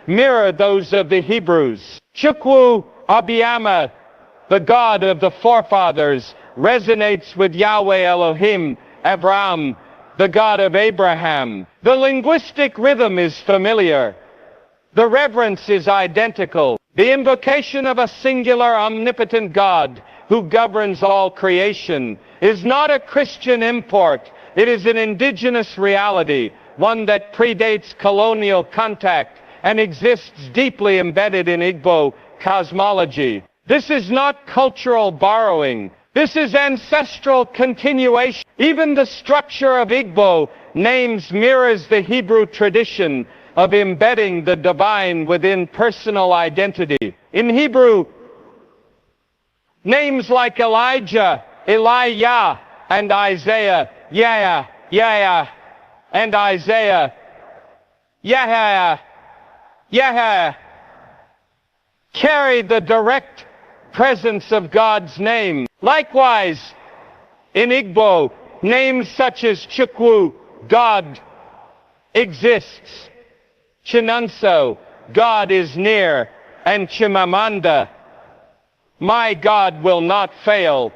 mirror those of the Hebrews. Chukwu Abiyama, the God of the forefathers, resonates with Yahweh Elohim, Abraham, the God of Abraham. The linguistic rhythm is familiar. The reverence is identical. The invocation of a singular omnipotent God who governs all creation is not a Christian import. It is an indigenous reality, one that predates colonial contact and exists deeply embedded in Igbo cosmology. This is not cultural borrowing. This is ancestral continuation. Even the structure of Igbo names mirrors the Hebrew tradition of embedding the divine within personal identity. In Hebrew, names like Elijah, Elijah, and Isaiah, Yah, Yah, and Isaiah, Yah, Yah, carry the direct presence of God's name. Likewise, in Igbo, names such as Chukwu, God exists. Chinunso, God is near, and Chimamanda, my God will not fail,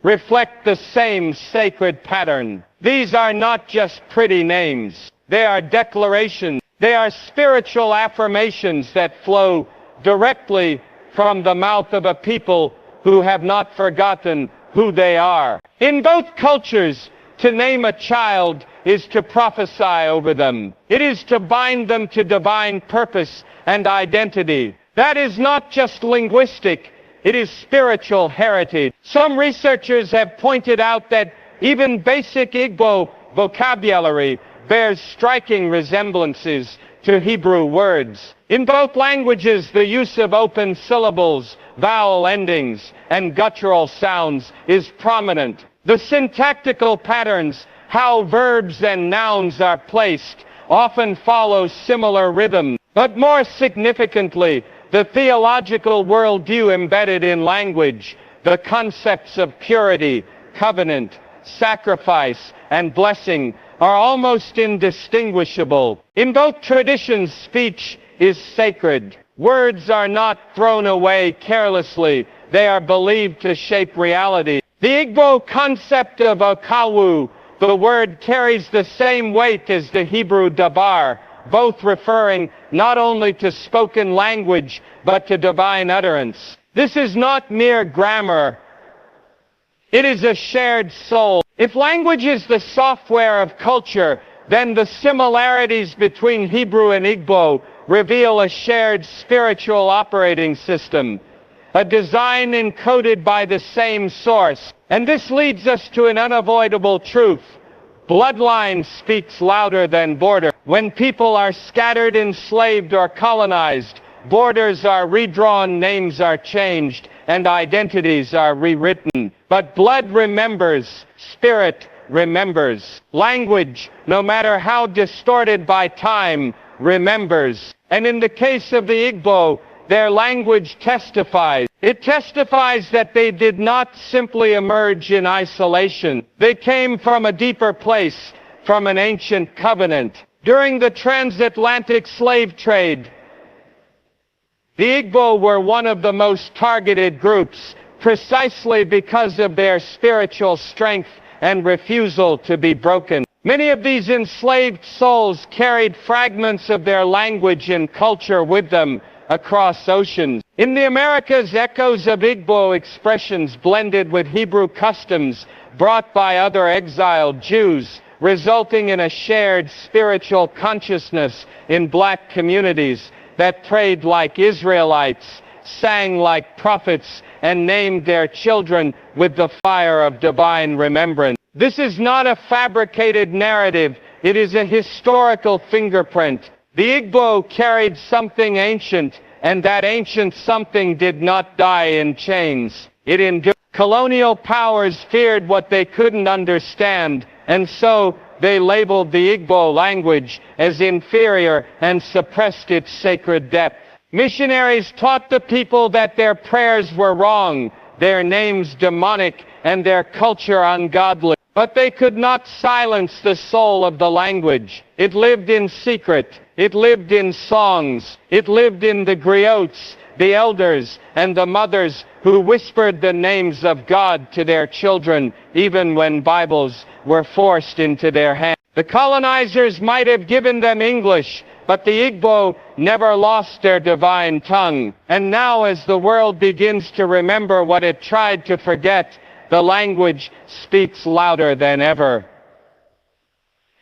reflect the same sacred pattern. These are not just pretty names. They are declarations. They are spiritual affirmations that flow directly from the mouth of a people who have not forgotten who they are. In both cultures, to name a child is to prophesy over them. It is to bind them to divine purpose and identity. That is not just linguistic, it is spiritual heritage. Some researchers have pointed out that even basic Igbo vocabulary bears striking resemblances to Hebrew words. In both languages, the use of open syllables, vowel endings, and guttural sounds is prominent. The syntactical patterns, how verbs and nouns are placed, often follow similar rhythms. But more significantly, the theological worldview embedded in language, the concepts of purity, covenant, sacrifice, and blessing are almost indistinguishable. In both traditions, speech is sacred. Words are not thrown away carelessly. They are believed to shape reality. The Igbo concept of okawu, the word carries the same weight as the Hebrew dabar, both referring not only to spoken language, but to divine utterance. This is not mere grammar. It is a shared soul. If language is the software of culture, then the similarities between Hebrew and Igbo reveal a shared spiritual operating system, a design encoded by the same source. And this leads us to an unavoidable truth. Bloodline speaks louder than border. When people are scattered, enslaved, or colonized, borders are redrawn, names are changed, and identities are rewritten. But blood remembers, spirit remembers. Language, no matter how distorted by time, remembers. And in the case of the Igbo, their language testifies. It testifies that they did not simply emerge in isolation. They came from a deeper place, from an ancient covenant. During the transatlantic slave trade, the Igbo were one of the most targeted groups, precisely because of their spiritual strength and refusal to be broken. Many of these enslaved souls carried fragments of their language and culture with them across oceans. In the Americas, echoes of Igbo expressions blended with Hebrew customs brought by other exiled Jews, resulting in a shared spiritual consciousness in black communities that prayed like Israelites, sang like prophets, and named their children with the fire of divine remembrance. This is not a fabricated narrative, it is a historical fingerprint. The Igbo carried something ancient, and that ancient something did not die in chains. It endured. Colonial powers feared what they couldn't understand, and so they labeled the Igbo language as inferior and suppressed its sacred depth. Missionaries taught the people that their prayers were wrong, their names demonic, and their culture ungodly. But they could not silence the soul of the language. It lived in secret. It lived in songs. It lived in the griots, the elders, and the mothers who whispered the names of God to their children, even when Bibles were forced into their hands. The colonizers might have given them English, but the Igbo never lost their divine tongue. And now, as the world begins to remember what it tried to forget, the language speaks louder than ever.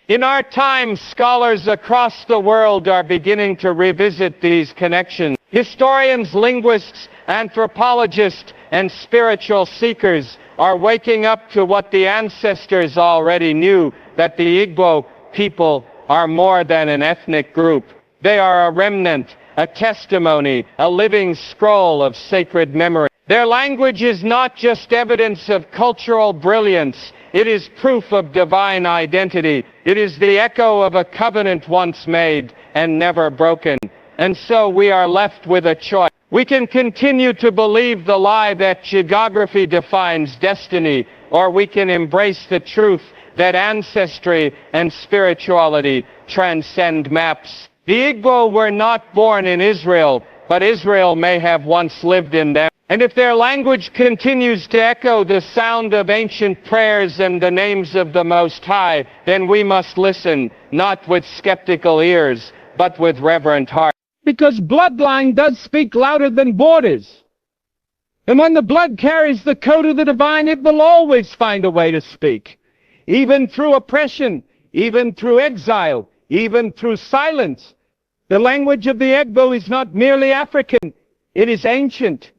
In our time, scholars across the world are beginning to revisit these connections. Historians, linguists, anthropologists, and spiritual seekers are waking up to what the ancestors already knew, that the Igbo people are more than an ethnic group. They are a remnant, a testimony, a living scroll of sacred memory. Their language is not just evidence of cultural brilliance. It is proof of divine identity. It is the echo of a covenant once made and never broken. And so we are left with a choice. We can continue to believe the lie that geography defines destiny, or we can embrace the truth that ancestry and spirituality transcend maps. The Igbo were not born in Israel, but Israel may have once lived in them. And if their language continues to echo the sound of ancient prayers and the names of the Most High, then we must listen, not with skeptical ears, but with reverent heart. Because bloodline does speak louder than borders. And when the blood carries the code of the divine, it will always find a way to speak. Even through oppression, even through exile, even through silence. The language of the Igbo is not merely African, it is ancient.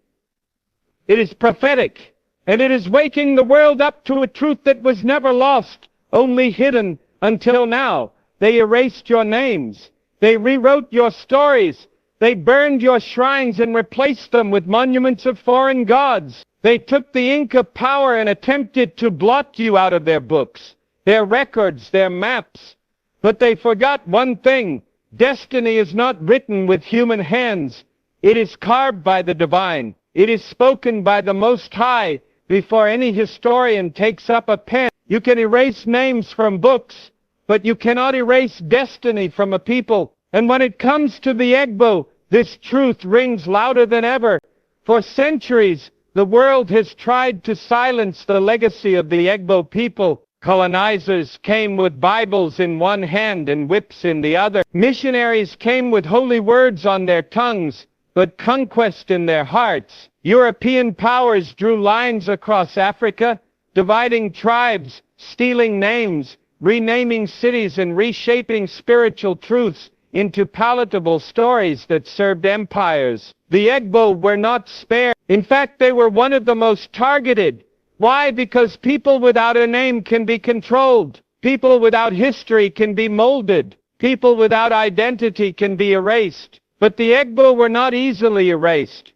It is prophetic, and it is waking the world up to a truth that was never lost, only hidden until now. They erased your names. They rewrote your stories. They burned your shrines and replaced them with monuments of foreign gods. They took the ink of power and attempted to blot you out of their books, their records, their maps. But they forgot one thing. Destiny is not written with human hands. It is carved by the divine. It is spoken by the Most High before any historian takes up a pen. You can erase names from books, but you cannot erase destiny from a people. And when it comes to the Igbo, this truth rings louder than ever. For centuries, the world has tried to silence the legacy of the Igbo people. Colonizers came with Bibles in one hand and whips in the other. Missionaries came with holy words on their tongues, but conquest in their hearts. European powers drew lines across Africa, dividing tribes, stealing names, renaming cities, and reshaping spiritual truths into palatable stories that served empires. The Igbo were not spared. In fact, they were one of the most targeted. Why? Because people without a name can be controlled. People without history can be molded. People without identity can be erased. But the Igbo were not easily erased.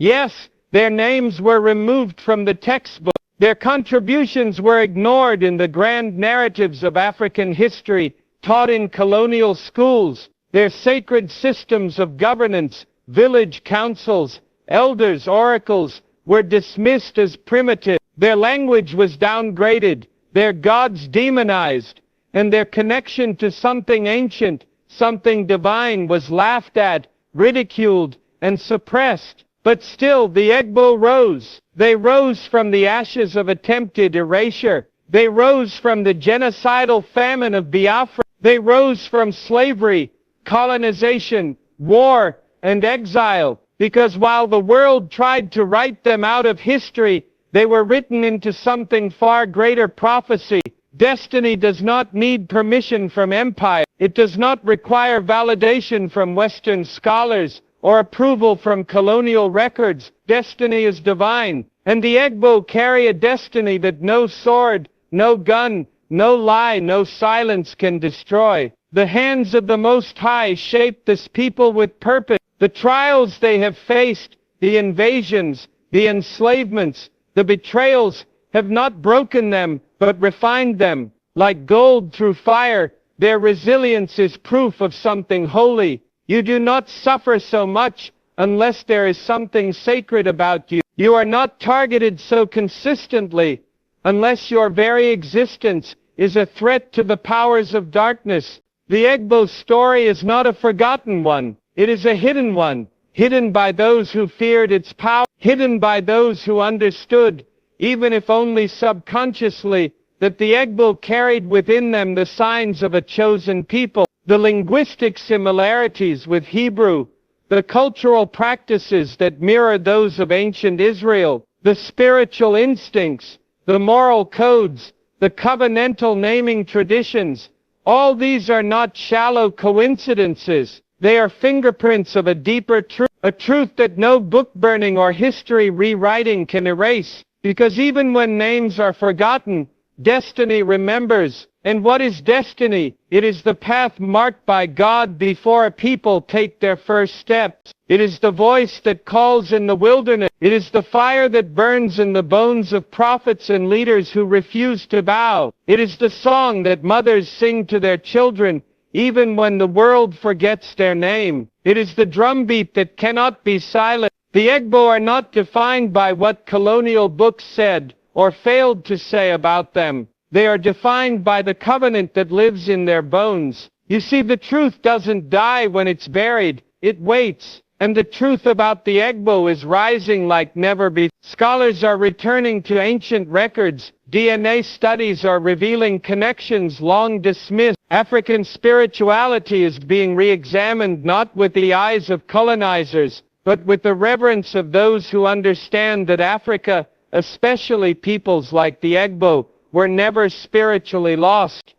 Yes, their names were removed from the textbook. Their contributions were ignored in the grand narratives of African history taught in colonial schools. Their sacred systems of governance, village councils, elders, oracles, were dismissed as primitive. Their language was downgraded, their gods demonized, and their connection to something ancient, something divine, was laughed at, ridiculed, and suppressed. But still the Igbo rose. They rose from the ashes of attempted erasure. They rose from the genocidal famine of Biafra. They rose from slavery, colonization, war, and exile, because while the world tried to write them out of history, they were written into something far greater prophecy. Destiny does not need permission from empire. It does not require validation from Western scholars or approval from colonial records. Destiny is divine, and the Igbo carry a destiny that no sword, no gun, no lie, no silence can destroy. The hands of the Most High shaped this people with purpose. The trials they have faced, the invasions, the enslavements, the betrayals, have not broken them, but refined them. Like gold through fire, their resilience is proof of something holy. You do not suffer so much unless there is something sacred about you. You are not targeted so consistently unless your very existence is a threat to the powers of darkness. The Igbo story is not a forgotten one. It is a hidden one, hidden by those who feared its power, hidden by those who understood, even if only subconsciously, that the Igbo carried within them the signs of a chosen people, the linguistic similarities with Hebrew, the cultural practices that mirror those of ancient Israel, the spiritual instincts, the moral codes, the covenantal naming traditions. All these are not shallow coincidences. They are fingerprints of a deeper truth, a truth that no book burning or history rewriting can erase, because even when names are forgotten, destiny remembers. And what is destiny? It is the path marked by God before a people take their first steps. It is the voice that calls in the wilderness. It is the fire that burns in the bones of prophets and leaders who refuse to bow. It is the song that mothers sing to their children, even when the world forgets their name. It is the drumbeat that cannot be silent. The Igbo are not defined by what colonial books said or failed to say about them. They are defined by the covenant that lives in their bones. You see, the truth doesn't die when it's buried, it waits. And the truth about the Igbo is rising like never before. Scholars are returning to ancient records. DNA studies are revealing connections long dismissed. African spirituality is being re-examined not with the eyes of colonizers, but with the reverence of those who understand that Africa, especially peoples like the Igbo, were never spiritually lost.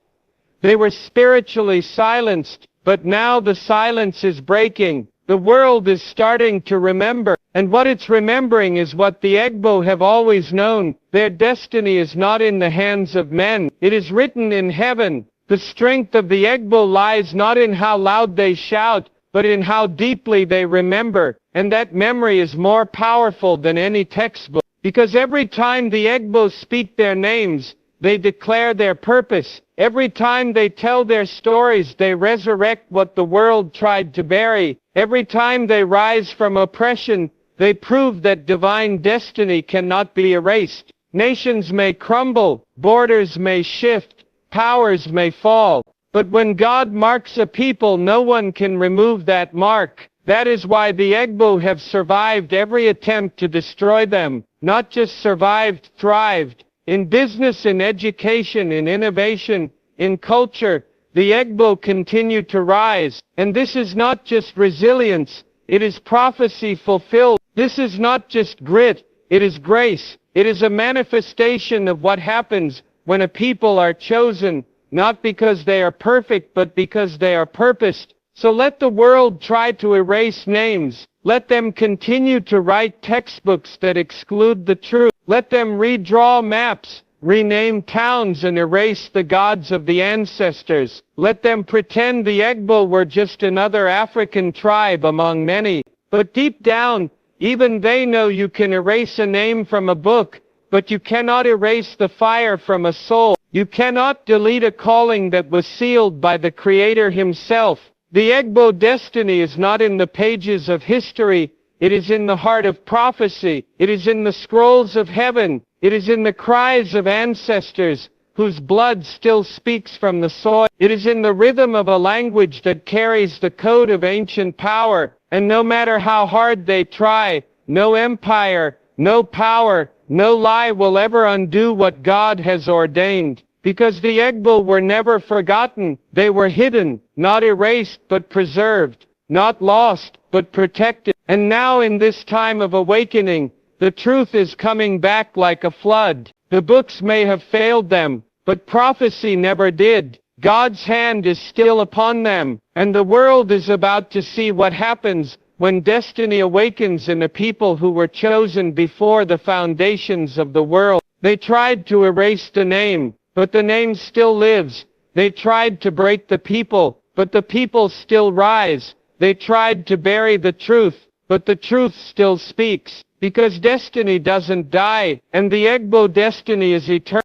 They were spiritually silenced, but now the silence is breaking. The world is starting to remember, and what it's remembering is what the Igbo have always known. Their destiny is not in the hands of men. It is written in heaven. The strength of the Igbo lies not in how loud they shout, but in how deeply they remember. And that memory is more powerful than any textbook, because every time the Igbo speak their names, they declare their purpose. Every time they tell their stories, they resurrect what the world tried to bury. Every time they rise from oppression, they prove that divine destiny cannot be erased. Nations may crumble, borders may shift, powers may fall, but when God marks a people, no one can remove that mark. That is why the Igbo have survived every attempt to destroy them. Not just survived, thrived. In business, in education, in innovation, in culture, the Igbo continue to rise. And this is not just resilience, it is prophecy fulfilled. This is not just grit, it is grace. It is a manifestation of what happens when a people are chosen, not because they are perfect, but because they are purposed. So let the world try to erase names. Let them continue to write textbooks that exclude the truth. Let them redraw maps, rename towns, and erase the gods of the ancestors. Let them pretend the Igbo were just another African tribe among many. But deep down, even they know you can erase a name from a book, but you cannot erase the fire from a soul. You cannot delete a calling that was sealed by the Creator Himself. The Igbo destiny is not in the pages of history, it is in the heart of prophecy, it is in the scrolls of heaven, it is in the cries of ancestors, whose blood still speaks from the soil. It is in the rhythm of a language that carries the code of ancient power, and no matter how hard they try, no empire, no power, no lie will ever undo what God has ordained. Because the Igbo were never forgotten, they were hidden, not erased but preserved, not lost but protected. And now in this time of awakening, the truth is coming back like a flood. The books may have failed them, but prophecy never did. God's hand is still upon them, and the world is about to see what happens when destiny awakens in a people who were chosen before the foundations of the world. They tried to erase the name, but the name still lives. They tried to break the people, but the people still rise. They tried to bury the truth, but the truth still speaks. Because destiny doesn't die, and the Igbo destiny is eternal.